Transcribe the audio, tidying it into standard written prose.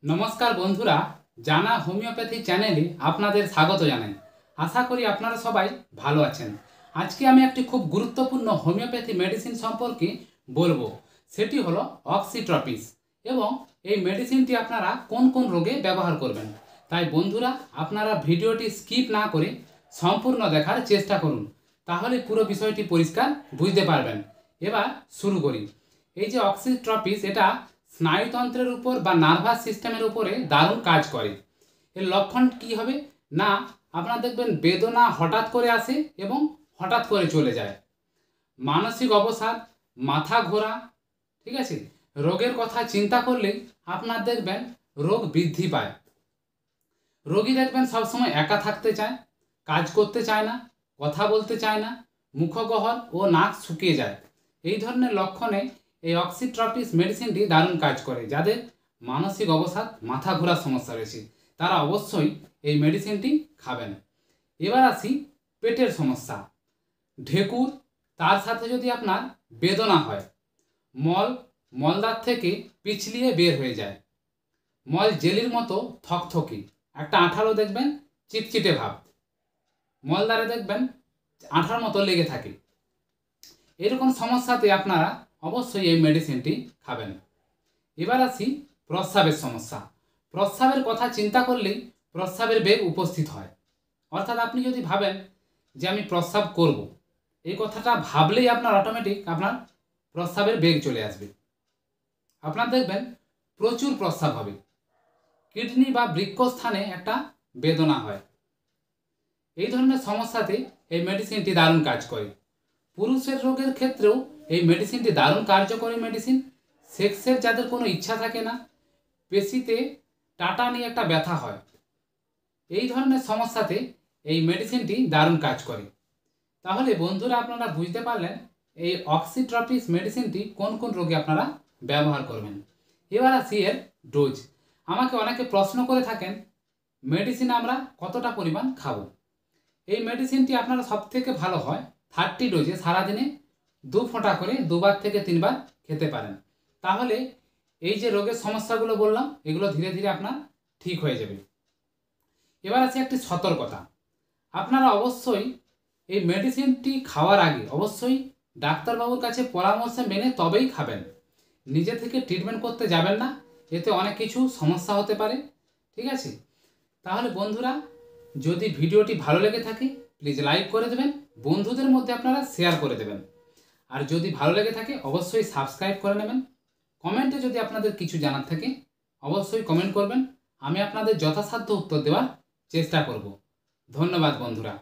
नमस्कार बंधुरा जाना होमिओपैथी चैनेले आपनादेर स्वागत जानाई। आशा करी आपनारा सबाई भालो आछेन। आज के आमी एकटी खूब गुरुत्वपूर्ण होमिओपैथी मेडिसिन सम्पर्के बोलबो, सेटी हलो अक्सिट्रपिस एवं এই মেডিসিনটি আপনারা কোন কোন রোগে ব্যবহার করবেন। তাই বন্ধুরা আপনারা ভিডিওটি স্কিপ না করে সম্পূর্ণ দেখার চেষ্টা করুন, তাহলে পুরো বিষয়টি পরিষ্কার বুঝতে পারবেন। এবার শুরু করি। এই যে অক্সিট্রপিস এটা স্নায়ুতন্ত্রের উপর বা নার্ভাস সিস্টেমের উপরে দারুণ কাজ করে। এর লক্ষণ কি হবে না, আপনারা দেখবেন বেদনা হঠাৎ করে আসে এবং হঠাৎ করে চলে যায়, মানসিক অবসাদ, মাথা ঘোরা, ঠিক আছে, রোগের কথা চিন্তা করলেই আপনার দেখবেন রোগ বৃদ্ধি পায়। রোগী দেখবেন সবসময় একা থাকতে চায়, কাজ করতে চায় না, কথা বলতে চায় না, মুখগহ্বর ও নাক শুকিয়ে যায়। এই ধরনের লক্ষণে এই অক্সিট্রপিস মেডিসিনটি দারুণ কাজ করে। যাদের মানসিক অবসাদ, মাথা ঘোরার সমস্যা রয়েছে তারা অবশ্যই এই মেডিসিনটি খাবেন। এবার আসি পেটের সমস্যা, ঢেকুর, তার সাথে যদি আপনার বেদনা হয়, মলদার থেকে পিছলিয়ে বের হয়ে যায়, মল জেলির মতো থকথকি, একটা আঠালো দেখবেন চিটচিটে ভাব, মলদারে দেখবেন আঠার মতো লেগে থাকে, এরকম সমস্যাতে আপনারা অবশ্যই এই মেডিসিনটি খাবেন। এবার আসি প্রস্রাবের সমস্যা। প্রস্রাবের কথা চিন্তা করলেই প্রস্রাবের বেগ উপস্থিত হয়। অর্থাৎ আপনি যদি ভাবেন যে আমি প্রস্রাব করব, এই কথাটা ভাবলেই আপনার অটোমেটিক আপনার প্রস্রাবের বেগ চলে আসবে। আপনার দেখবেন প্রচুর প্রস্রাব হবে, কিডনি বা বৃক্কস্থানে একটা বেদনা হয়। এই ধরনের সমস্যাতে এই মেডিসিনটি দারুণ কাজ করে। পুরুষের রোগের ক্ষেত্রেও এই মেডিসিনটি দারুণ কার্যকরী মেডিসিন। সেক্সের যাদের কোনো ইচ্ছা থাকে না, পেশিতে টাটা নিয়ে একটা ব্যথা হয়, এই ধরনের সমস্যাতে এই মেডিসিনটি দারুণ কাজ করে। তাহলে বন্ধুরা আপনারা বুঝতে পারলেন এই অক্সিট্রপিস মেডিসিনটি কোন কোন রোগে আপনারা ব্যবহার করবেন। এবার আসি এর ডোজ। আমাকে অনেকে প্রশ্ন করে থাকেন মেডিসিন আমরা কতটা পরিমাণ খাবো। এই মেডিসিনটি আপনারা সবথেকে ভালো হয় 30 ডোজে সারাদিনে 2 ফোঁটা করে 2বার থেকে 3বার খেতে পারেন। তাহলে এই যে রোগের সমস্যাগুলো বললাম এগুলো ধীরে ধীরে আপনার ঠিক হয়ে যাবে। এবার আছে একটি সতর্কতা, আপনারা অবশ্যই এই মেডিসিনটি খাওয়ার আগে অবশ্যই ডাক্তারবাবুর কাছে পরামর্শ মেনে তবেই খাবেন। নিজে থেকে ট্রিটমেন্ট করতে যাবেন না, এতে অনেক কিছু সমস্যা হতে পারে, ঠিক আছে। তাহলে বন্ধুরা যদি ভিডিওটি ভালো লেগে থাকে প্লিজ লাইক করে দেবেন, বন্ধুদের মধ্যে আপনারা শেয়ার করে দেবেন, আর যদি ভালো লেগে থাকে অবশ্যই সাবস্ক্রাইব করে নেবেন। কমেন্টে যদি আপনাদের কিছু জানার থাকে অবশ্যই কমেন্ট করবেন, আমি আপনাদের যথাসাধ্য উত্তর দেওয়ার চেষ্টা করব। ধন্যবাদ বন্ধুরা।